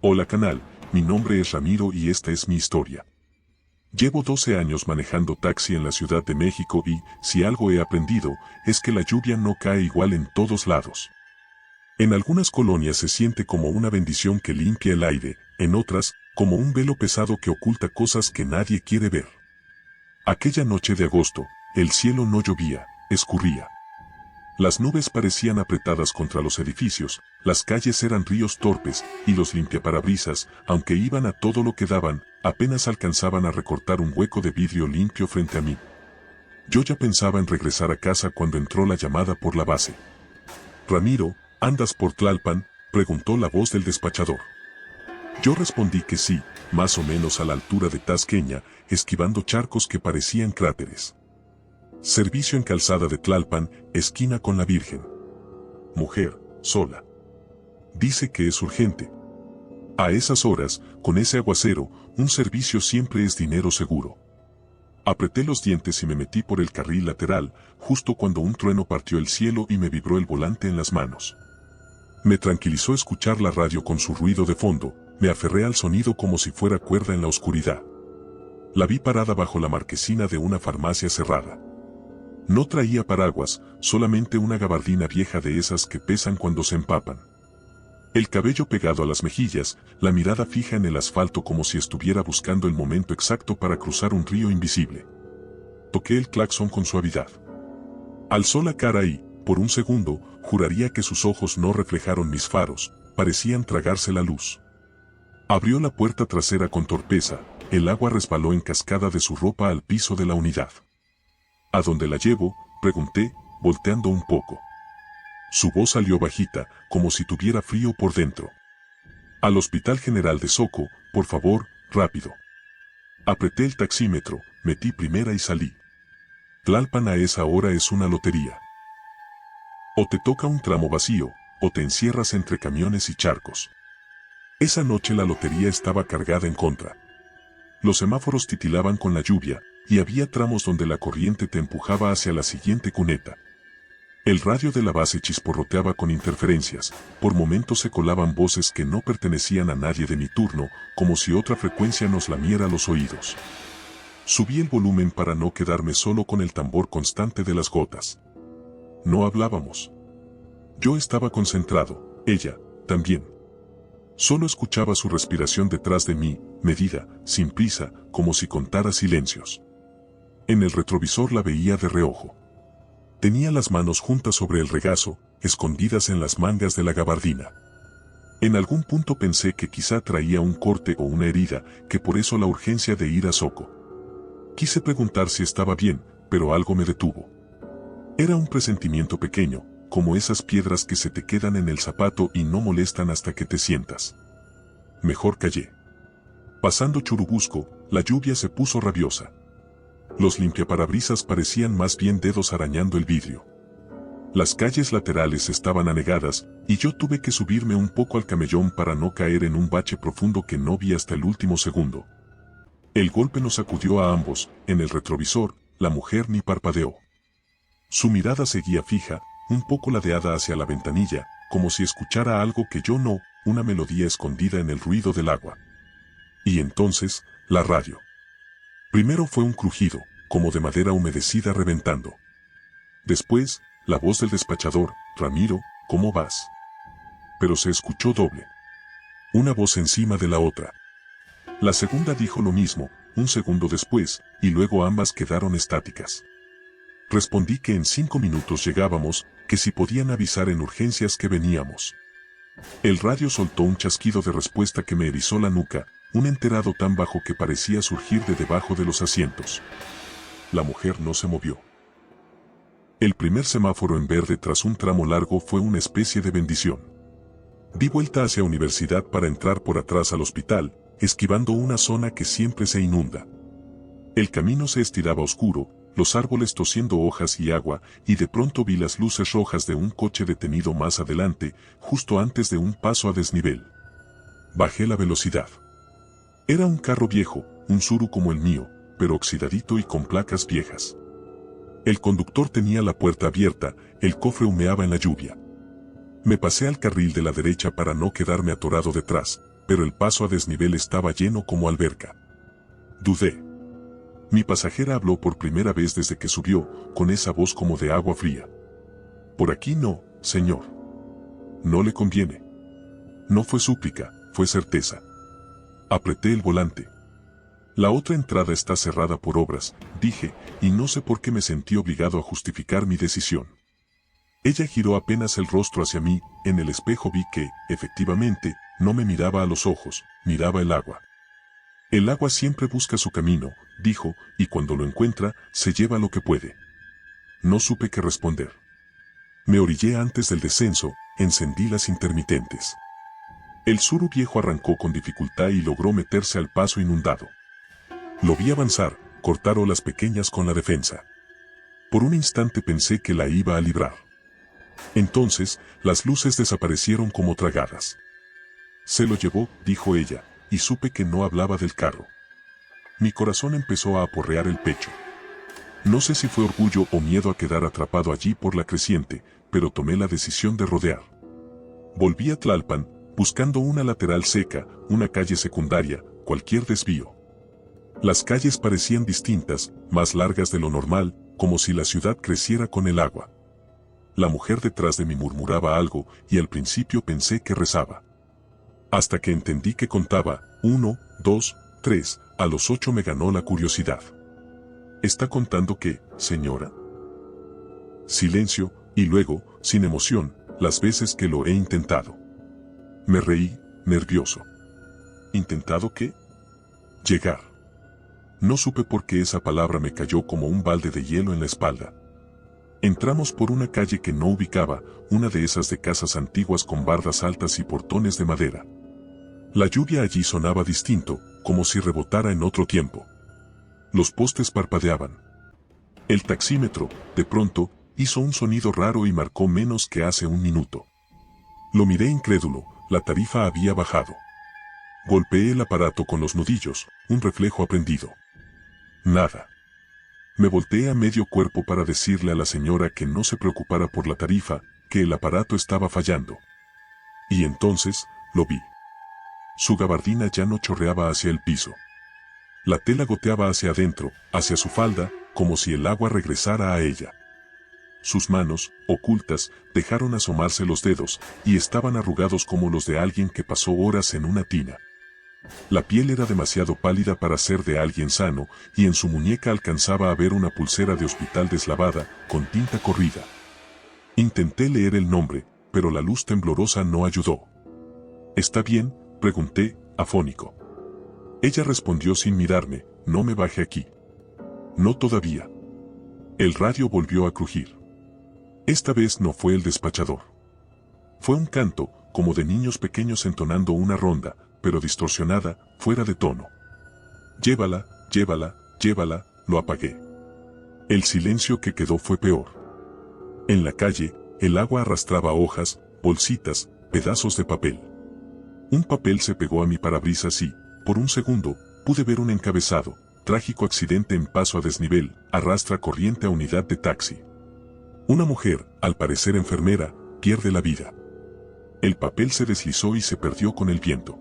Hola canal, mi nombre es Ramiro y esta es mi historia. Llevo 12 años manejando taxi en la Ciudad de México y, si algo he aprendido, es que la lluvia no cae igual en todos lados. En algunas colonias se siente como una bendición que limpia el aire, en otras, como un velo pesado que oculta cosas que nadie quiere ver. Aquella noche de agosto, el cielo no llovía, escurría. Las nubes parecían apretadas contra los edificios, las calles eran ríos torpes, y los limpiaparabrisas, aunque iban a todo lo que daban, apenas alcanzaban a recortar un hueco de vidrio limpio frente a mí. Yo ya pensaba en regresar a casa cuando entró la llamada por la base. «Ramiro, ¿andas por Tlalpan?», preguntó la voz del despachador. Yo respondí que sí, más o menos a la altura de Tasqueña, esquivando charcos que parecían cráteres. Servicio en Calzada de Tlalpan, esquina con la Virgen. Mujer, sola. Dice que es urgente. A esas horas, con ese aguacero, un servicio siempre es dinero seguro. Apreté los dientes y me metí por el carril lateral, justo cuando un trueno partió el cielo y me vibró el volante en las manos. Me tranquilizó escuchar la radio con su ruido de fondo, me aferré al sonido como si fuera cuerda en la oscuridad. La vi parada bajo la marquesina de una farmacia cerrada. No traía paraguas, solamente una gabardina vieja de esas que pesan cuando se empapan. El cabello pegado a las mejillas, la mirada fija en el asfalto como si estuviera buscando el momento exacto para cruzar un río invisible. Toqué el claxon con suavidad. Alzó la cara y, por un segundo, juraría que sus ojos no reflejaron mis faros, parecían tragarse la luz. Abrió la puerta trasera con torpeza, el agua resbaló en cascada de su ropa al piso de la unidad. ¿A dónde la llevo?, pregunté, volteando un poco. Su voz salió bajita, como si tuviera frío por dentro. Al Hospital General de Soco, por favor, rápido. Apreté el taxímetro, metí primera y salí. Tlalpan a esa hora es una lotería. O te toca un tramo vacío, o te encierras entre camiones y charcos. Esa noche la lotería estaba cargada en contra. Los semáforos titilaban con la lluvia, y había tramos donde la corriente te empujaba hacia la siguiente cuneta. El radio de la base chisporroteaba con interferencias, por momentos se colaban voces que no pertenecían a nadie de mi turno, como si otra frecuencia nos lamiera los oídos. Subí el volumen para no quedarme solo con el tambor constante de las gotas. No hablábamos. Yo estaba concentrado, ella, también. Solo escuchaba su respiración detrás de mí, medida, sin prisa, como si contara silencios. En el retrovisor la veía de reojo. Tenía las manos juntas sobre el regazo, escondidas en las mangas de la gabardina. En algún punto pensé que quizá traía un corte o una herida, que por eso la urgencia de ir a Soco. Quise preguntar si estaba bien, pero algo me detuvo. Era un presentimiento pequeño, como esas piedras que se te quedan en el zapato y no molestan hasta que te sientas. Mejor callé. Pasando Churubusco, la lluvia se puso rabiosa. Los limpiaparabrisas parecían más bien dedos arañando el vidrio. Las calles laterales estaban anegadas, y yo tuve que subirme un poco al camellón para no caer en un bache profundo que no vi hasta el último segundo. El golpe nos sacudió a ambos, en el retrovisor, la mujer ni parpadeó. Su mirada seguía fija, un poco ladeada hacia la ventanilla, como si escuchara algo que yo no, una melodía escondida en el ruido del agua. Y entonces, la radio. Primero fue un crujido, como de madera humedecida reventando. Después, la voz del despachador, «Ramiro, ¿cómo vas?». Pero se escuchó doble. Una voz encima de la otra. La segunda dijo lo mismo, un segundo después, y luego ambas quedaron estáticas. Respondí que en 5 minutos llegábamos, que si podían avisar en urgencias que veníamos. El radio soltó un chasquido de respuesta que me erizó la nuca, un enterado tan bajo que parecía surgir de debajo de los asientos. La mujer no se movió. El primer semáforo en verde tras un tramo largo fue una especie de bendición. Di vuelta hacia Universidad para entrar por atrás al hospital, esquivando una zona que siempre se inunda. El camino se estiraba oscuro, los árboles tosiendo hojas y agua, y de pronto vi las luces rojas de un coche detenido más adelante, justo antes de un paso a desnivel. Bajé la velocidad. Era un carro viejo, un Tsuru como el mío, pero oxidadito y con placas viejas. El conductor tenía la puerta abierta, el cofre humeaba en la lluvia. Me pasé al carril de la derecha para no quedarme atorado detrás, pero el paso a desnivel estaba lleno como alberca. Dudé. Mi pasajera habló por primera vez desde que subió, con esa voz como de agua fría. Por aquí no, señor. No le conviene. No fue súplica, fue certeza. Apreté el volante. La otra entrada está cerrada por obras, dije, y no sé por qué me sentí obligado a justificar mi decisión. Ella giró apenas el rostro hacia mí, en el espejo vi que, efectivamente, no me miraba a los ojos, miraba el agua. El agua siempre busca su camino, dijo, y cuando lo encuentra, se lleva lo que puede. No supe qué responder. Me orillé antes del descenso, encendí las intermitentes. El suru viejo arrancó con dificultad y logró meterse al paso inundado. Lo vi avanzar, cortar olas pequeñas con la defensa. Por un instante pensé que la iba a librar. Entonces, las luces desaparecieron como tragadas. Se lo llevó, dijo ella, y supe que no hablaba del carro. Mi corazón empezó a aporrear el pecho. No sé si fue orgullo o miedo a quedar atrapado allí por la creciente, pero tomé la decisión de rodear. Volví a Tlalpan, buscando una lateral seca, una calle secundaria, cualquier desvío. Las calles parecían distintas, más largas de lo normal, como si la ciudad creciera con el agua. La mujer detrás de mí murmuraba algo, y al principio pensé que rezaba. Hasta que entendí que contaba, 1, 2, 3, a los 8 me ganó la curiosidad. ¿Está contando qué, señora? Silencio, y luego, sin emoción, las veces que lo he intentado. Me reí, nervioso. ¿Intentado qué? Llegar. No supe por qué esa palabra me cayó como un balde de hielo en la espalda. Entramos por una calle que no ubicaba, una de esas de casas antiguas con bardas altas y portones de madera. La lluvia allí sonaba distinto, como si rebotara en otro tiempo. Los postes parpadeaban. El taxímetro, de pronto, hizo un sonido raro y marcó menos que hace un minuto. Lo miré incrédulo, la tarifa había bajado. Golpeé el aparato con los nudillos, un reflejo aprendido. Nada. Me volteé a medio cuerpo para decirle a la señora que no se preocupara por la tarifa, que el aparato estaba fallando. Y entonces, lo vi. Su gabardina ya no chorreaba hacia el piso. La tela goteaba hacia adentro, hacia su falda, como si el agua regresara a ella. Sus manos, ocultas, dejaron asomarse los dedos, y estaban arrugados como los de alguien que pasó horas en una tina. La piel era demasiado pálida para ser de alguien sano, y en su muñeca alcanzaba a ver una pulsera de hospital deslavada, con tinta corrida. Intenté leer el nombre, pero la luz temblorosa no ayudó. ¿Está bien?, pregunté, afónico. Ella respondió sin mirarme, no me baje aquí. No todavía. El radio volvió a crujir. Esta vez no fue el despachador. Fue un canto, como de niños pequeños entonando una ronda, pero distorsionada, fuera de tono. Llévala, llévala, llévala, lo apagué. El silencio que quedó fue peor. En la calle, el agua arrastraba hojas, bolsitas, pedazos de papel. Un papel se pegó a mi parabrisas y, por un segundo, pude ver un encabezado, trágico accidente en paso a desnivel, arrastra corriente a unidad de taxi. Una mujer, al parecer enfermera, pierde la vida. El papel se deslizó y se perdió con el viento.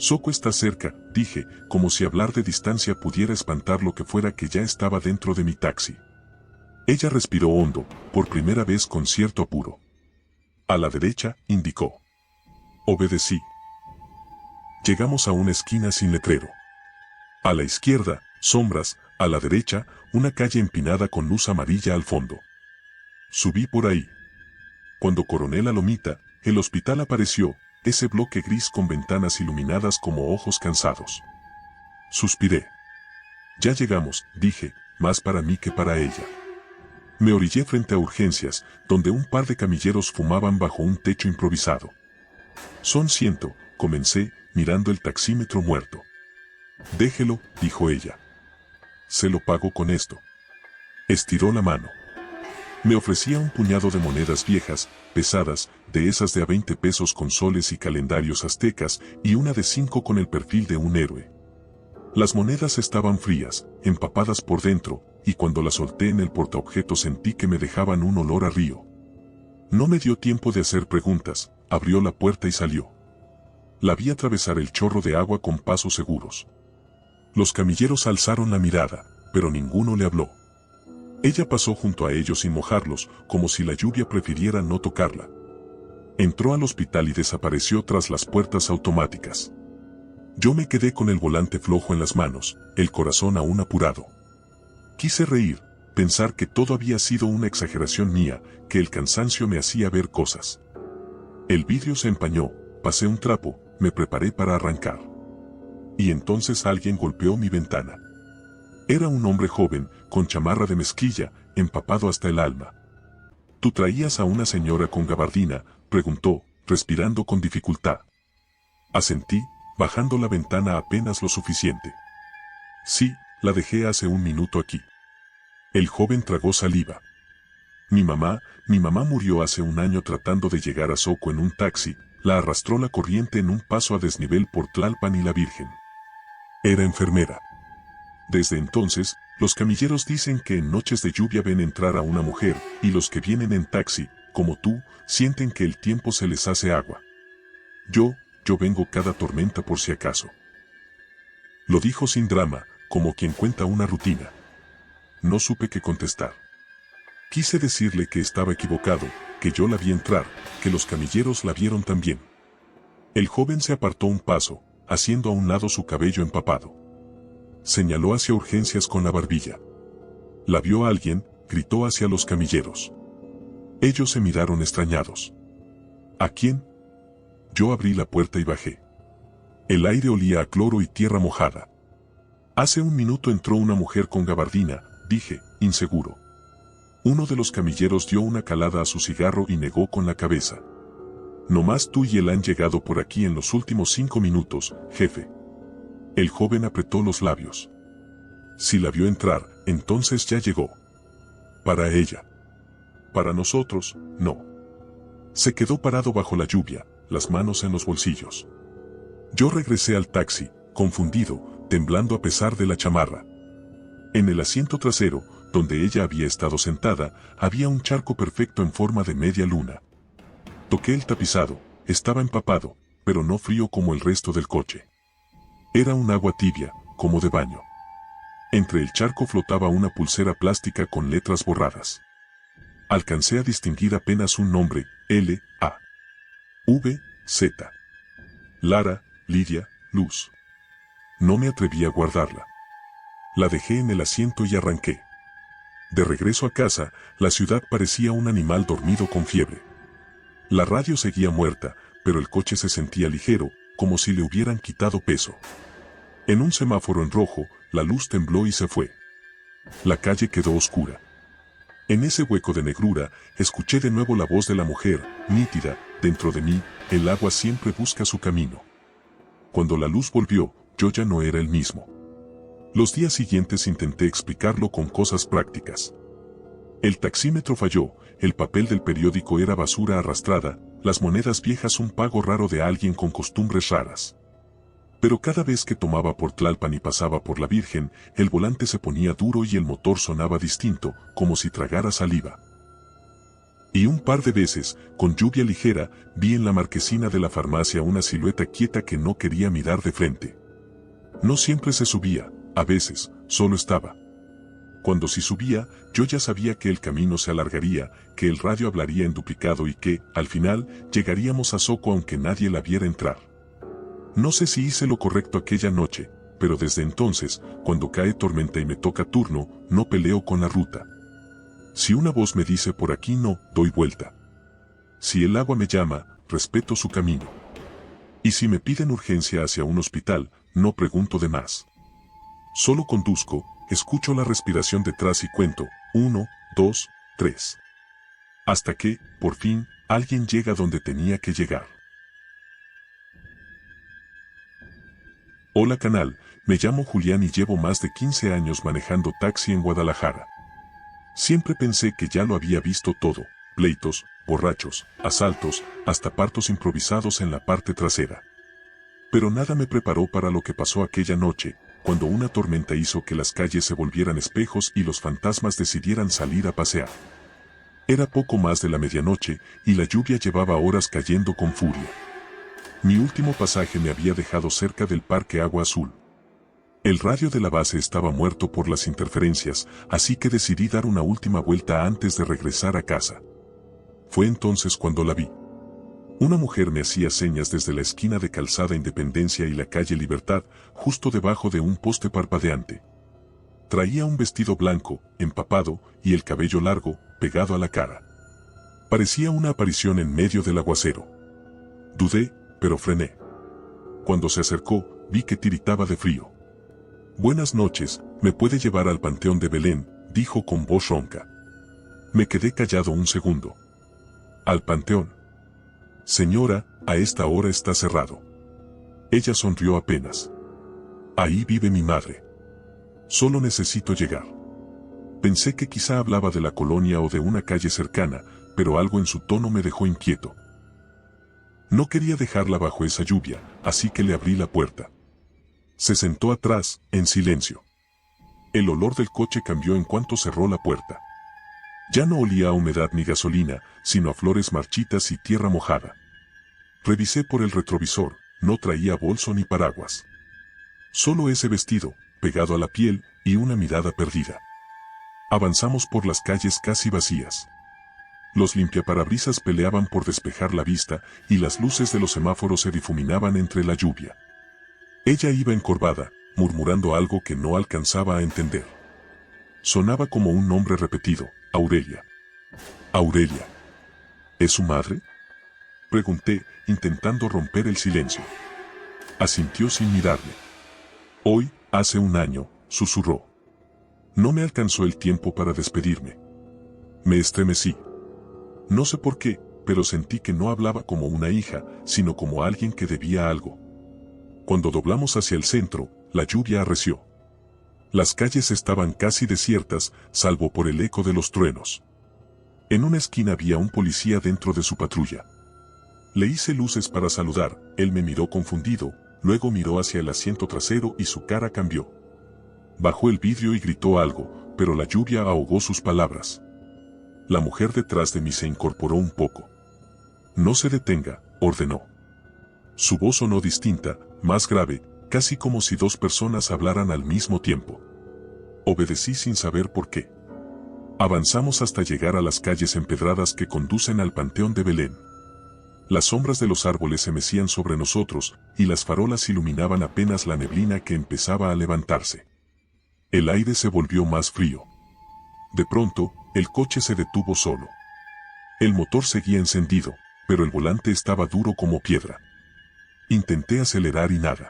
Soco está cerca, dije, como si hablar de distancia pudiera espantar lo que fuera que ya estaba dentro de mi taxi. Ella respiró hondo, por primera vez con cierto apuro. A la derecha, indicó. Obedecí. Llegamos a una esquina sin letrero. A la izquierda, sombras, a la derecha, una calle empinada con luz amarilla al fondo. Subí por ahí. Cuando coroné la lomita, el hospital apareció, ese bloque gris con ventanas iluminadas como ojos cansados. Suspiré. Ya llegamos, dije, más para mí que para ella. Me orillé frente a urgencias, donde un par de camilleros fumaban bajo un techo improvisado. Son 100, comencé, mirando el taxímetro muerto. Déjelo, dijo ella. Se lo pago con esto. Estiró la mano. Me ofrecía un puñado de monedas viejas, pesadas, de esas de a 20 pesos con soles y calendarios aztecas, y una de 5 con el perfil de un héroe. Las monedas estaban frías, empapadas por dentro, y cuando las solté en el portaobjetos sentí que me dejaban un olor a río. No me dio tiempo de hacer preguntas, abrió la puerta y salió. La vi atravesar el chorro de agua con pasos seguros. Los camilleros alzaron la mirada, pero ninguno le habló. Ella pasó junto a ellos sin mojarlos, como si la lluvia prefiriera no tocarla. Entró al hospital y desapareció tras las puertas automáticas. Yo me quedé con el volante flojo en las manos, el corazón aún apurado. Quise reír, pensar que todo había sido una exageración mía, que el cansancio me hacía ver cosas. El vidrio se empañó, pasé un trapo, me preparé para arrancar. Y entonces alguien golpeó mi ventana. Era un hombre joven, con chamarra de mezclilla, empapado hasta el alma. ¿Tú traías a una señora con gabardina?, preguntó, respirando con dificultad. Asentí, bajando la ventana apenas lo suficiente. Sí, la dejé hace un minuto aquí. El joven tragó saliva. Mi mamá murió hace un año tratando de llegar a Soco en un taxi, la arrastró la corriente en un paso a desnivel por Tlalpan y la Virgen. Era enfermera. Desde entonces, los camilleros dicen que en noches de lluvia ven entrar a una mujer, y los que vienen en taxi, como tú, sienten que el tiempo se les hace agua. Yo vengo cada tormenta por si acaso. Lo dijo sin drama, como quien cuenta una rutina. No supe qué contestar. Quise decirle que estaba equivocado, que yo la vi entrar, que los camilleros la vieron también. El joven se apartó un paso, haciendo a un lado su cabello empapado. Señaló hacia urgencias con la barbilla. La vio alguien, gritó hacia los camilleros. Ellos se miraron extrañados. ¿A quién? Yo abrí la puerta y bajé. El aire olía a cloro y tierra mojada. Hace un minuto entró una mujer con gabardina, dije, inseguro. Uno de los camilleros dio una calada a su cigarro y negó con la cabeza. Nomás tú y él han llegado por aquí en los últimos 5 minutos, jefe. El joven apretó los labios. Si la vio entrar, entonces ya llegó. Para ella. Para nosotros, no. Se quedó parado bajo la lluvia, las manos en los bolsillos. Yo regresé al taxi, confundido, temblando a pesar de la chamarra. En el asiento trasero, donde ella había estado sentada, había un charco perfecto en forma de media luna. Toqué el tapizado, estaba empapado, pero no frío como el resto del coche. Era un agua tibia, como de baño. Entre el charco flotaba una pulsera plástica con letras borradas. Alcancé a distinguir apenas un nombre, L.A.V.Z. Lara, Lidia, Luz. No me atreví a guardarla. La dejé en el asiento y arranqué. De regreso a casa, la ciudad parecía un animal dormido con fiebre. La radio seguía muerta, pero el coche se sentía ligero, como si le hubieran quitado peso. En un semáforo en rojo, la luz tembló y se fue. La calle quedó oscura. En ese hueco de negrura, escuché de nuevo la voz de la mujer, nítida, dentro de mí, el agua siempre busca su camino. Cuando la luz volvió, yo ya no era el mismo. Los días siguientes intenté explicarlo con cosas prácticas. El taxímetro falló, el papel del periódico era basura arrastrada, las monedas viejas un pago raro de alguien con costumbres raras. Pero cada vez que tomaba por Tlalpan y pasaba por la Virgen, el volante se ponía duro y el motor sonaba distinto, como si tragara saliva. Y un par de veces, con lluvia ligera, vi en la marquesina de la farmacia una silueta quieta que no quería mirar de frente. No siempre se subía, a veces, solo estaba. Cuando sí subía, yo ya sabía que el camino se alargaría, que el radio hablaría en duplicado y que, al final, llegaríamos a Soco aunque nadie la viera entrar. No sé si hice lo correcto aquella noche, pero desde entonces, cuando cae tormenta y me toca turno, no peleo con la ruta. Si una voz me dice por aquí no, doy vuelta. Si el agua me llama, respeto su camino. Y si me piden urgencia hacia un hospital, no pregunto de más. Solo conduzco, escucho la respiración detrás y cuento, 1, 2, 3. Hasta que, por fin, alguien llega donde tenía que llegar. Hola canal, me llamo Julián y llevo más de 15 años manejando taxi en Guadalajara. Siempre pensé que ya lo había visto todo, pleitos, borrachos, asaltos, hasta partos improvisados en la parte trasera. Pero nada me preparó para lo que pasó aquella noche, cuando una tormenta hizo que las calles se volvieran espejos y los fantasmas decidieran salir a pasear. Era poco más de la medianoche, y la lluvia llevaba horas cayendo con furia. Mi último pasaje me había dejado cerca del Parque Agua Azul. El radio de la base estaba muerto por las interferencias, así que decidí dar una última vuelta antes de regresar a casa. Fue entonces cuando la vi. Una mujer me hacía señas desde la esquina de Calzada Independencia y la calle Libertad, justo debajo de un poste parpadeante. Traía un vestido blanco, empapado, y el cabello largo, pegado a la cara. Parecía una aparición en medio del aguacero. Dudé, pero frené. Cuando se acercó, vi que tiritaba de frío. «Buenas noches, ¿me puede llevar al Panteón de Belén?», dijo con voz ronca. Me quedé callado un segundo. «¿Al Panteón?». «Señora, a esta hora está cerrado». Ella sonrió apenas. «Ahí vive mi madre. Solo necesito llegar». Pensé que quizá hablaba de la colonia o de una calle cercana, pero algo en su tono me dejó inquieto. No quería dejarla bajo esa lluvia, así que le abrí la puerta. Se sentó atrás, en silencio. El olor del coche cambió en cuanto cerró la puerta. Ya no olía a humedad ni gasolina, sino a flores marchitas y tierra mojada. Revisé por el retrovisor, no traía bolso ni paraguas. Solo ese vestido, pegado a la piel, y una mirada perdida. Avanzamos por las calles casi vacías. Los limpiaparabrisas peleaban por despejar la vista, y las luces de los semáforos se difuminaban entre la lluvia. Ella iba encorvada, murmurando algo que no alcanzaba a entender. Sonaba como un nombre repetido: Aurelia. Aurelia. ¿Es su madre?, pregunté, intentando romper el silencio. Asintió sin mirarme. «Hoy, hace un año», susurró. No me alcanzó el tiempo para despedirme. Me estremecí. No sé por qué, pero sentí que no hablaba como una hija, sino como alguien que debía algo. Cuando doblamos hacia el centro, la lluvia arreció. Las calles estaban casi desiertas, salvo por el eco de los truenos. En una esquina había un policía dentro de su patrulla. Le hice luces para saludar, él me miró confundido, luego miró hacia el asiento trasero y su cara cambió. Bajó el vidrio y gritó algo, pero la lluvia ahogó sus palabras. La mujer detrás de mí se incorporó un poco. «No se detenga», ordenó. Su voz sonó distinta, más grave, casi como si dos personas hablaran al mismo tiempo. Obedecí sin saber por qué. Avanzamos hasta llegar a las calles empedradas que conducen al Panteón de Belén. Las sombras de los árboles se mecían sobre nosotros, y las farolas iluminaban apenas la neblina que empezaba a levantarse. El aire se volvió más frío. De pronto, el coche se detuvo solo. El motor seguía encendido, pero el volante estaba duro como piedra. Intenté acelerar y nada.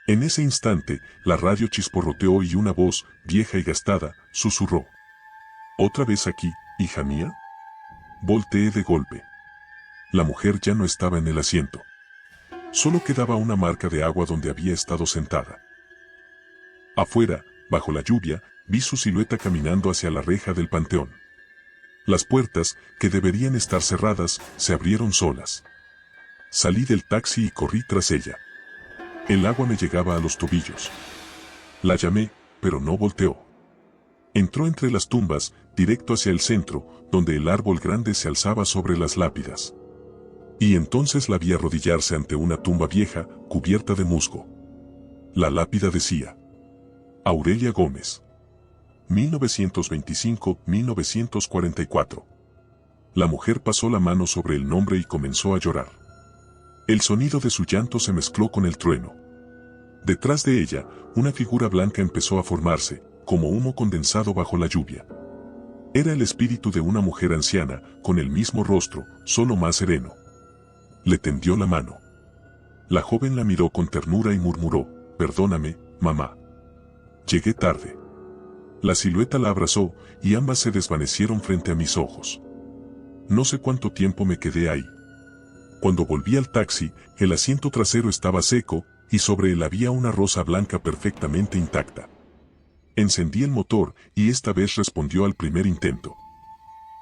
En ese instante, la radio chisporroteó y una voz, vieja y gastada, susurró. «¿Otra vez aquí, hija mía?». Volteé de golpe. La mujer ya no estaba en el asiento. Solo quedaba una marca de agua donde había estado sentada. Afuera, bajo la lluvia, vi su silueta caminando hacia la reja del panteón. Las puertas, que deberían estar cerradas, se abrieron solas. Salí del taxi y corrí tras ella. El agua me llegaba a los tobillos. La llamé, pero no volteó. Entró entre las tumbas, directo hacia el centro, donde el árbol grande se alzaba sobre las lápidas. Y entonces la vi arrodillarse ante una tumba vieja, cubierta de musgo. La lápida decía: Aurelia Gómez. 1925-1944. La mujer pasó la mano sobre el nombre y comenzó a llorar. El sonido de su llanto se mezcló con el trueno. Detrás de ella, una figura blanca empezó a formarse, como humo condensado bajo la lluvia. Era el espíritu de una mujer anciana, con el mismo rostro, solo más sereno. Le tendió la mano. La joven la miró con ternura y murmuró: «Perdóname, mamá. Llegué tarde». La silueta la abrazó, y ambas se desvanecieron frente a mis ojos. No sé cuánto tiempo me quedé ahí. Cuando volví al taxi, el asiento trasero estaba seco, y sobre él había una rosa blanca perfectamente intacta. Encendí el motor, y esta vez respondió al primer intento.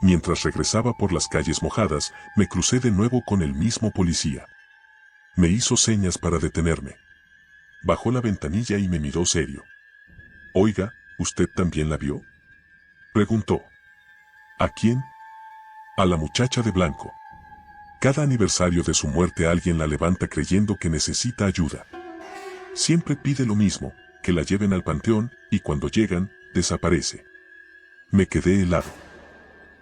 Mientras regresaba por las calles mojadas, me crucé de nuevo con el mismo policía. Me hizo señas para detenerme. Bajó la ventanilla y me miró serio. «Oiga, ¿usted también la vio?», preguntó. «¿A quién?». «A la muchacha de blanco». Cada aniversario de su muerte alguien la levanta creyendo que necesita ayuda. Siempre pide lo mismo, que la lleven al panteón, y cuando llegan, desaparece. Me quedé helado.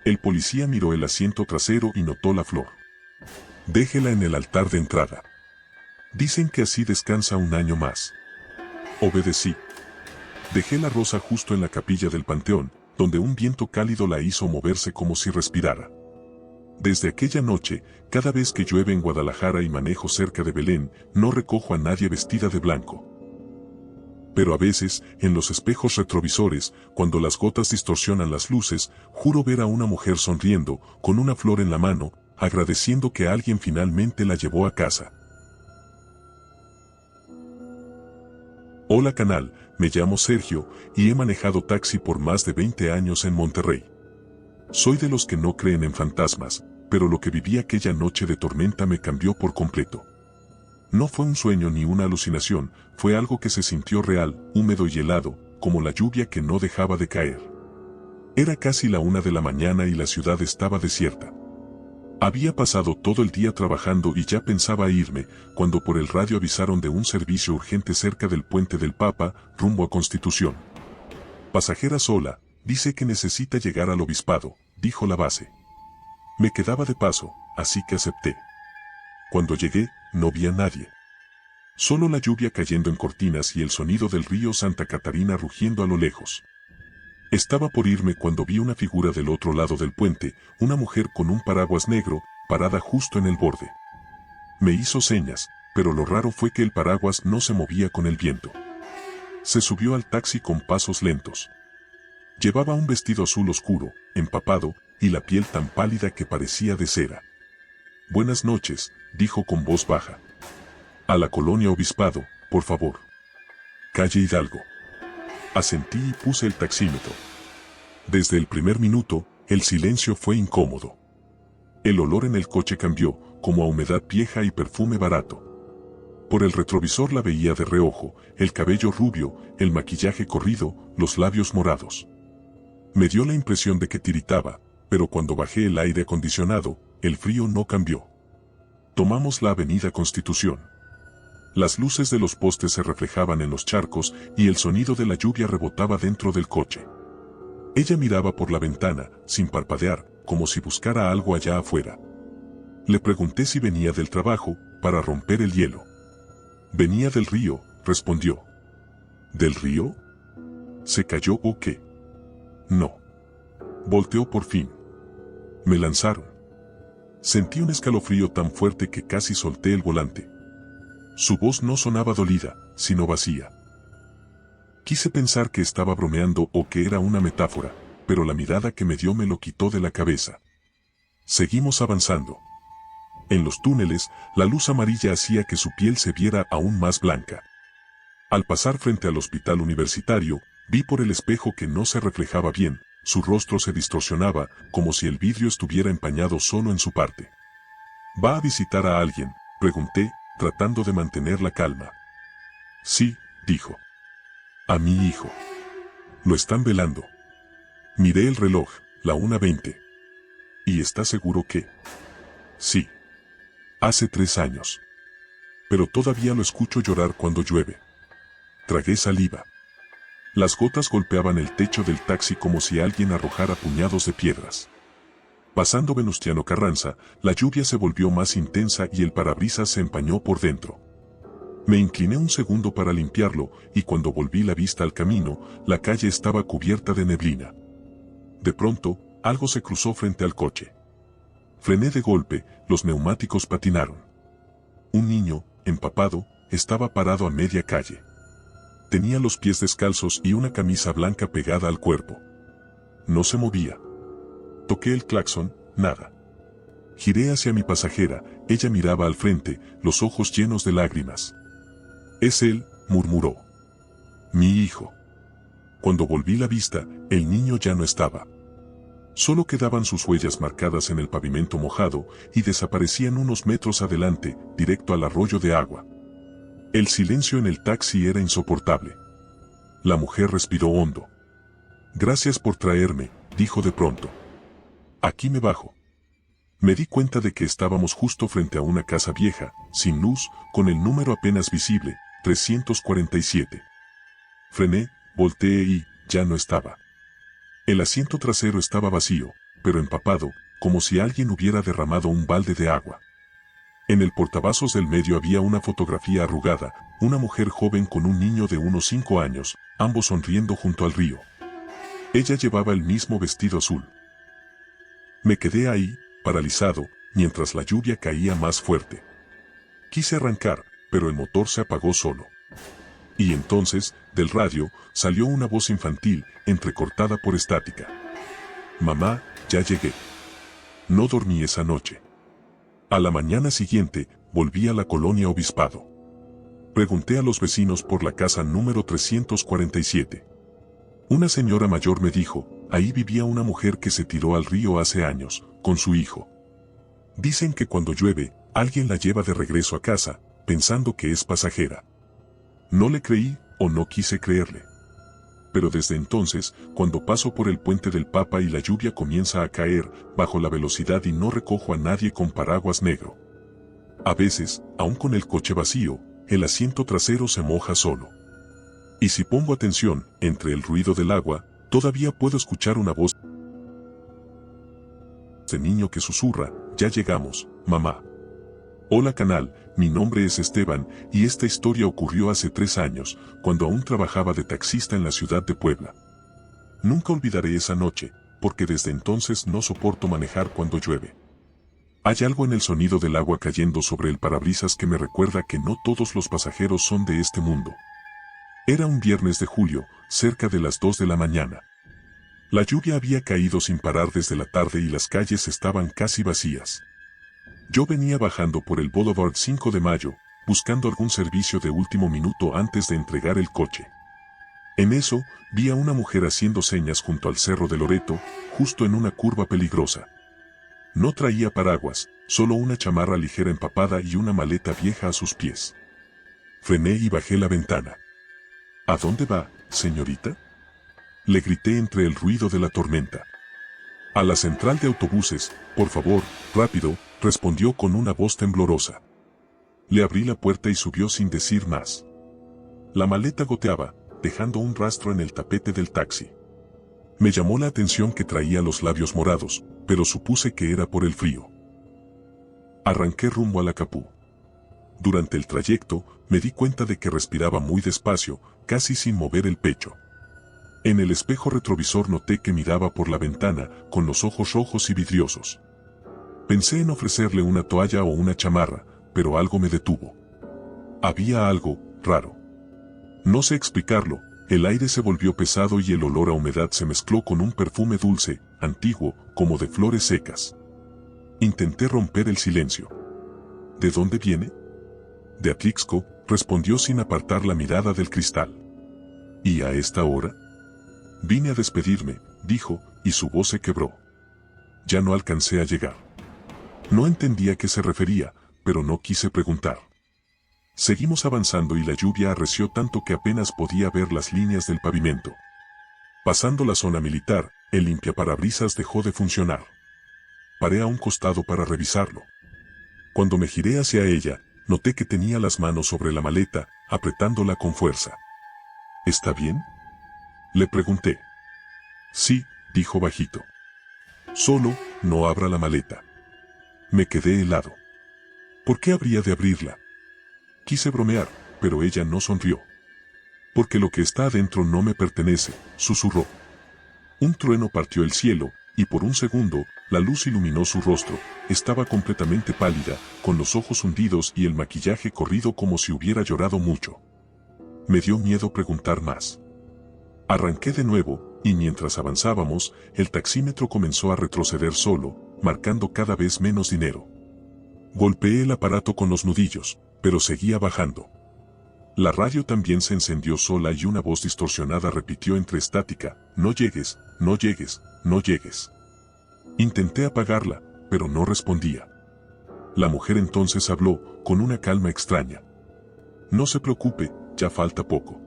El policía miró el asiento trasero y notó la flor. Déjela en el altar de entrada. Dicen que así descansa un año más. Obedecí. Dejé la rosa justo en la capilla del panteón, donde un viento cálido la hizo moverse como si respirara. Desde aquella noche, cada vez que llueve en Guadalajara y manejo cerca de Belén, no recojo a nadie vestida de blanco. Pero a veces, en los espejos retrovisores, cuando las gotas distorsionan las luces, juro ver a una mujer sonriendo, con una flor en la mano, agradeciendo que alguien finalmente la llevó a casa. Hola canal, me llamo Sergio, y he manejado taxi por más de 20 años en Monterrey. Soy de los que no creen en fantasmas, pero lo que viví aquella noche de tormenta me cambió por completo. No fue un sueño ni una alucinación, fue algo que se sintió real, húmedo y helado, como la lluvia que no dejaba de caer. Era casi la 1 de la mañana y la ciudad estaba desierta. Había pasado todo el día trabajando y ya pensaba irme, cuando por el radio avisaron de un servicio urgente cerca del Puente del Papa, rumbo a Constitución. Pasajera sola, dice que necesita llegar al obispado, dijo la base. Me quedaba de paso, así que acepté. Cuando llegué, no vi a nadie. Solo la lluvia cayendo en cortinas y el sonido del río Santa Catarina rugiendo a lo lejos. Estaba por irme cuando vi una figura del otro lado del puente, una mujer con un paraguas negro, parada justo en el borde. Me hizo señas, pero lo raro fue que el paraguas no se movía con el viento. Se subió al taxi con pasos lentos. Llevaba un vestido azul oscuro, empapado, y la piel tan pálida que parecía de cera. Buenas noches, dijo con voz baja. A la colonia Obispado, por favor. Calle Hidalgo. Asentí y puse el taxímetro. Desde el primer minuto, el silencio fue incómodo. El olor en el coche cambió, como a humedad vieja y perfume barato. Por el retrovisor la veía de reojo, el cabello rubio, el maquillaje corrido, los labios morados. Me dio la impresión de que tiritaba, pero cuando bajé el aire acondicionado, el frío no cambió. Tomamos la avenida Constitución. Las luces de los postes se reflejaban en los charcos y el sonido de la lluvia rebotaba dentro del coche. Ella miraba por la ventana, sin parpadear, como si buscara algo allá afuera. Le pregunté si venía del trabajo, para romper el hielo. Venía del río, respondió. ¿Del río? ¿Se cayó o qué? No. Volteó por fin. Me lanzaron. Sentí un escalofrío tan fuerte que casi solté el volante. Su voz no sonaba dolida, sino vacía. Quise pensar que estaba bromeando o que era una metáfora, pero la mirada que me dio me lo quitó de la cabeza. Seguimos avanzando. En los túneles, la luz amarilla hacía que su piel se viera aún más blanca. Al pasar frente al hospital universitario, vi por el espejo que no se reflejaba bien, su rostro se distorsionaba, como si el vidrio estuviera empañado solo en su parte. ¿Va a visitar a alguien?, pregunté, tratando de mantener la calma. Sí, dijo. A mi hijo. Lo están velando. Miré el reloj, la 1:20. ¿Y está seguro que? Sí. Hace 3 años. Pero todavía lo escucho llorar cuando llueve. Tragué saliva. Las gotas golpeaban el techo del taxi como si alguien arrojara puñados de piedras. Pasando Venustiano Carranza, la lluvia se volvió más intensa y el parabrisas se empañó por dentro. Me incliné un segundo para limpiarlo, y cuando volví la vista al camino, la calle estaba cubierta de neblina. De pronto, algo se cruzó frente al coche. Frené de golpe, los neumáticos patinaron. Un niño, empapado, estaba parado a media calle. Tenía los pies descalzos y una camisa blanca pegada al cuerpo. No se movía. Toqué el claxon, nada. Giré hacia mi pasajera, ella miraba al frente, los ojos llenos de lágrimas. Es él, murmuró. Mi hijo. Cuando volví la vista, el niño ya no estaba. Solo quedaban sus huellas marcadas en el pavimento mojado y desaparecían unos metros adelante, directo al arroyo de agua. El silencio en el taxi era insoportable. La mujer respiró hondo. Gracias por traerme, dijo de pronto. Aquí me bajo. Me di cuenta de que estábamos justo frente a una casa vieja, sin luz, con el número apenas visible, 347. Frené, volteé y, ya no estaba. El asiento trasero estaba vacío, pero empapado, como si alguien hubiera derramado un balde de agua. En el portavasos del medio había una fotografía arrugada, una mujer joven con un niño de unos 5 años, ambos sonriendo junto al río. Ella llevaba el mismo vestido azul. Me quedé ahí, paralizado, mientras la lluvia caía más fuerte. Quise arrancar, pero el motor se apagó solo. Y entonces, del radio, salió una voz infantil, entrecortada por estática. Mamá, ya llegué. No dormí esa noche. A la mañana siguiente, volví a la colonia Obispado. Pregunté a los vecinos por la casa número 347. Una señora mayor me dijo, ahí vivía una mujer que se tiró al río hace años, con su hijo. Dicen que cuando llueve, alguien la lleva de regreso a casa, pensando que es pasajera. No le creí, o no quise creerle. Pero desde entonces, cuando paso por el puente del Papa y la lluvia comienza a caer, bajo la velocidad y no recojo a nadie con paraguas negro. A veces, aun con el coche vacío, el asiento trasero se moja solo. Y si pongo atención, entre el ruido del agua, todavía puedo escuchar una voz de niño que susurra, ya llegamos, mamá. Hola canal, mi nombre es Esteban, y esta historia ocurrió hace 3 años, cuando aún trabajaba de taxista en la ciudad de Puebla. Nunca olvidaré esa noche, porque desde entonces no soporto manejar cuando llueve. Hay algo en el sonido del agua cayendo sobre el parabrisas que me recuerda que no todos los pasajeros son de este mundo. Era un viernes de julio, cerca de las 2 de la mañana. La lluvia había caído sin parar desde la tarde y las calles estaban casi vacías. Yo venía bajando por el Boulevard 5 de Mayo, buscando algún servicio de último minuto antes de entregar el coche. En eso, vi a una mujer haciendo señas junto al Cerro de Loreto, justo en una curva peligrosa. No traía paraguas, solo una chamarra ligera empapada y una maleta vieja a sus pies. Frené y bajé la ventana. ¿A dónde va, señorita?, le grité entre el ruido de la tormenta. A la central de autobuses, por favor, rápido, respondió con una voz temblorosa. Le abrí la puerta y subió sin decir más. La maleta goteaba, dejando un rastro en el tapete del taxi. Me llamó la atención que traía los labios morados, pero supuse que era por el frío. Arranqué rumbo a la Capú. Durante el trayecto, me di cuenta de que respiraba muy despacio, casi sin mover el pecho. En el espejo retrovisor noté que miraba por la ventana, con los ojos rojos y vidriosos. Pensé en ofrecerle una toalla o una chamarra, pero algo me detuvo. Había algo raro. No sé explicarlo, el aire se volvió pesado y el olor a humedad se mezcló con un perfume dulce, antiguo, como de flores secas. Intenté romper el silencio. ¿De dónde viene? De Atlixco, respondió sin apartar la mirada del cristal. ¿Y a esta hora? Vine a despedirme, dijo, y su voz se quebró. Ya no alcancé a llegar. No entendía a qué se refería, pero no quise preguntar. Seguimos avanzando y la lluvia arreció tanto que apenas podía ver las líneas del pavimento. Pasando la zona militar, el limpiaparabrisas dejó de funcionar. Paré a un costado para revisarlo. Cuando me giré hacia ella, noté que tenía las manos sobre la maleta, apretándola con fuerza. ¿Está bien?, le pregunté. Sí, dijo bajito. Solo, no abra la maleta. Me quedé helado. ¿Por qué habría de abrirla? Quise bromear, pero ella no sonrió. Porque lo que está adentro no me pertenece, susurró. Un trueno partió el cielo, y por un segundo, la luz iluminó su rostro. Estaba completamente pálida, con los ojos hundidos y el maquillaje corrido como si hubiera llorado mucho. Me dio miedo preguntar más. Arranqué de nuevo, y mientras avanzábamos, el taxímetro comenzó a retroceder solo, marcando cada vez menos dinero. Golpeé el aparato con los nudillos, pero seguía bajando. La radio también se encendió sola y una voz distorsionada repitió entre estática, no llegues, no llegues, no llegues. Intenté apagarla, pero no respondía. La mujer entonces habló, con una calma extraña. No se preocupe, ya falta poco.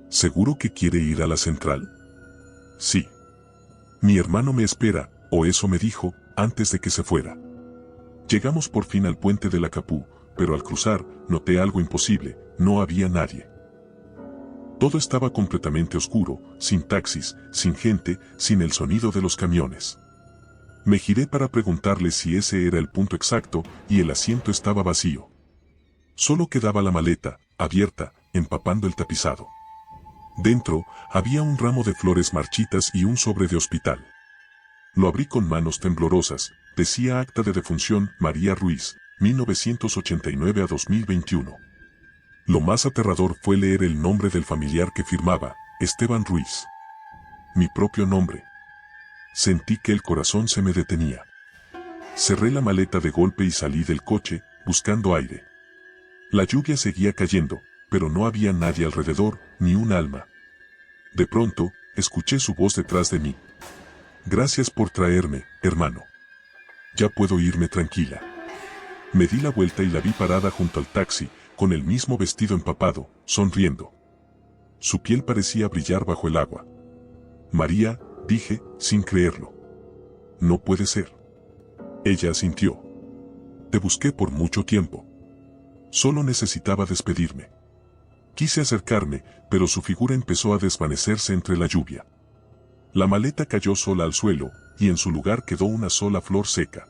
¿Seguro que quiere ir a la central? Sí. Mi hermano me espera, o eso me dijo, antes de que se fuera. Llegamos por fin al puente de la Capú, pero al cruzar, noté algo imposible, no había nadie. Todo estaba completamente oscuro, sin taxis, sin gente, sin el sonido de los camiones. Me giré para preguntarle si ese era el punto exacto, y el asiento estaba vacío. Solo quedaba la maleta, abierta, empapando el tapizado. Dentro, había un ramo de flores marchitas y un sobre de hospital. Lo abrí con manos temblorosas, decía acta de defunción María Ruiz, 1989 a 2021. Lo más aterrador fue leer el nombre del familiar que firmaba, Esteban Ruiz. Mi propio nombre. Sentí que el corazón se me detenía. Cerré la maleta de golpe y salí del coche, buscando aire. La lluvia seguía cayendo, pero no había nadie alrededor, ni un alma. De pronto, escuché su voz detrás de mí. Gracias por traerme, hermano. Ya puedo irme tranquila. Me di la vuelta y la vi parada junto al taxi, con el mismo vestido empapado, sonriendo. Su piel parecía brillar bajo el agua. María, dije, sin creerlo. No puede ser. Ella asintió. Te busqué por mucho tiempo. Solo necesitaba despedirme. Quise acercarme, pero su figura empezó a desvanecerse entre la lluvia. La maleta cayó sola al suelo, y en su lugar quedó una sola flor seca.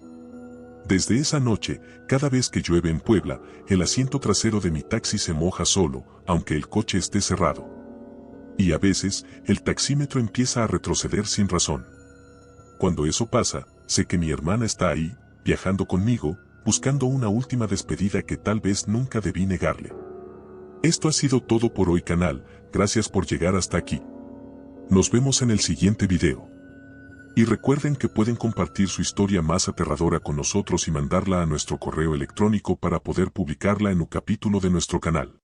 Desde esa noche, cada vez que llueve en Puebla, el asiento trasero de mi taxi se moja solo, aunque el coche esté cerrado. Y a veces, el taxímetro empieza a retroceder sin razón. Cuando eso pasa, sé que mi hermana está ahí, viajando conmigo, buscando una última despedida que tal vez nunca debí negarle. Esto ha sido todo por hoy, canal, gracias por llegar hasta aquí. Nos vemos en el siguiente video. Y recuerden que pueden compartir su historia más aterradora con nosotros y mandarla a nuestro correo electrónico para poder publicarla en un capítulo de nuestro canal.